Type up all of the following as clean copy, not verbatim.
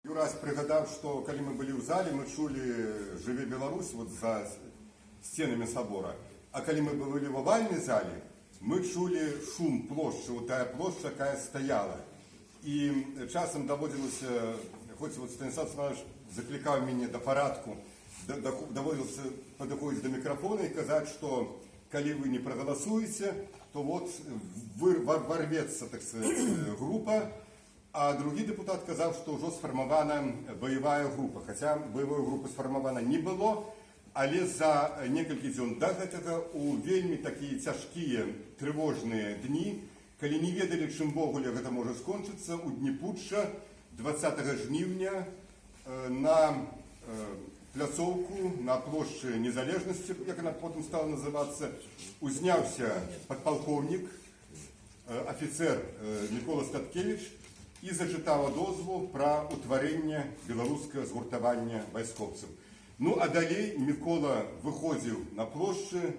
Юрась прыгадаў, што калі мы былі ў зале, мы чулі «Жыве Беларусь» вот за сценамі сабора. А калі мы былі в овальнай зале, мы чулі шум плошчы, вот тая плошча, якая стаяла. І часам даводзілася, хоць вот Станіслав Станіславович заклікаў мяне да парадку, даводзілася падыходзіць да мікрафона і казаць, што калі вы не прагаласуеце, то вот ворвецца, так сказать, група. А другі депутат казаў, што ўжо сфармавана баявая група. Хаця баявой групы сфармавана не было, але за некалькі дзён да гэтага у вельмі такія цяжкія трывожныя дні, калі не ведалі, чым ввогуле гэта можа скончыцца, у дні путча 20 жніўня на пляцоўку на плошчы Незалежнасці, як яна потым стала называцца, узняўся падпалкоўнік, афіцэр Мікола Статкевіч, і зачытала дозвол пра ўтварэнне беларускага згуртавання вайскоўцаў. Ну, а далей Мікола выходзіў на плошчы,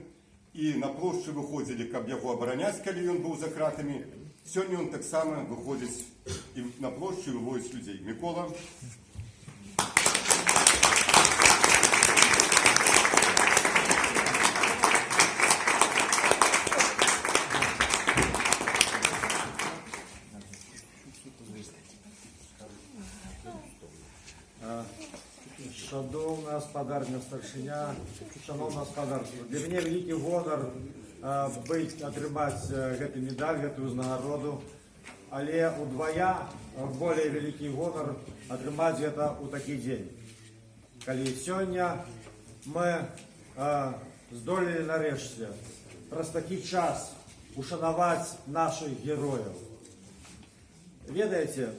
і на плошчы выходзілі, каб яго абараняць, калі ён быў за кратамі. Сёння ён таксама выходзіць і на плошчы і выводзіць людзей. Мікола. Шановна спадарня старшыня, шановна спадарства. Для мяне вялікі гонар атрымаць гэты медаль, гэтую ўзнагароду, але удвая более вялікі гонар атрымаць гэта ў такі дзень. Калі сёння мы здолелі нарэшце праз такі час ушанаваць нашых герояў. Ведаеце,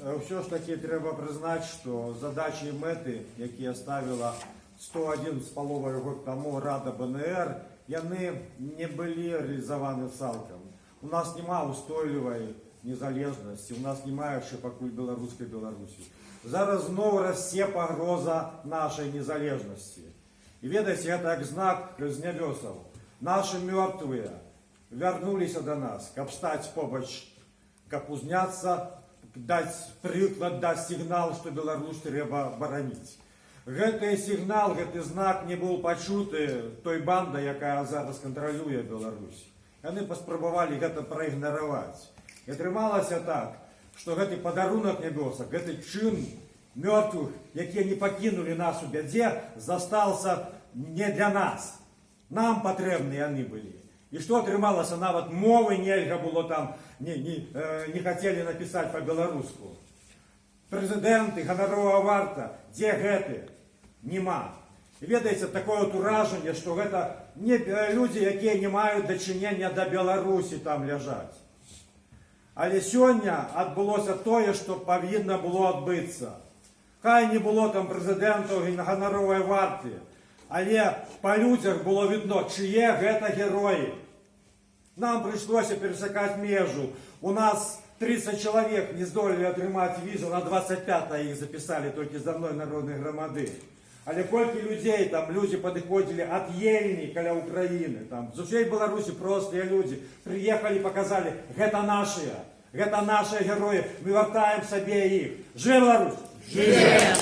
ўсё ж таки трэба прызнаць, што задачы і мэты, якія ставіла 101 з паловай год таму Рада БНР, яны не былі рэалізаваны цалкам. У нас няма устойлівай незалежнасці, у нас няма яшчэ пакуль беларускай Беларусі. Зараз зноў расце пагроза нашай незалежнасці. І ведаеце, гэта як знак з нябёсаў. Нашы мёртвыя вярнуліся да нас, каб стаць побач, каб узняцца, даць прыклад, даць сігнал, што Беларусь трэба бараніць. Гэты сігнал, гэты знак не быў пачуты той бандай, якая зараз кантралюе Беларусь. Яны паспрабавалі гэта праігнараваць. І атрымалася так, што гэты падарунак нябёсак, гэты чын мёртвых, якія не пакінулі нас у бядзе, застаўся не для нас. Нам патрэбны яны былі. І што атрымалася, нават мовы нельга было там, не хацелі напісаць па-беларуску. Прэзідэнты, ганаровая варта, дзе гэты? Нема. І ведаеце, такое ўражанне, што гэта не людзі, якія не маюць дачынення да Беларусі там ляжаць. Але сёння адбылося тое, што павінна было адбыцца. Хай не было там прэзідэнтаў і ганаровай варты, але па людзях было відно, чые гэта героі. Нам прыйшлося перасякаць межу. У нас 30 чалавек не здолелі атрымаць візу, на 25 іх запісалі толькі з адной народнай грамады. Але колькі людзей, там людзі падыходзілі ад Ельні каля Украіны, там з усей Беларусі простыя людзі прыехалі, паказалі, гэта нашыя героі, мы вяртаем сабе іх. Жыве Беларусь! Жыве!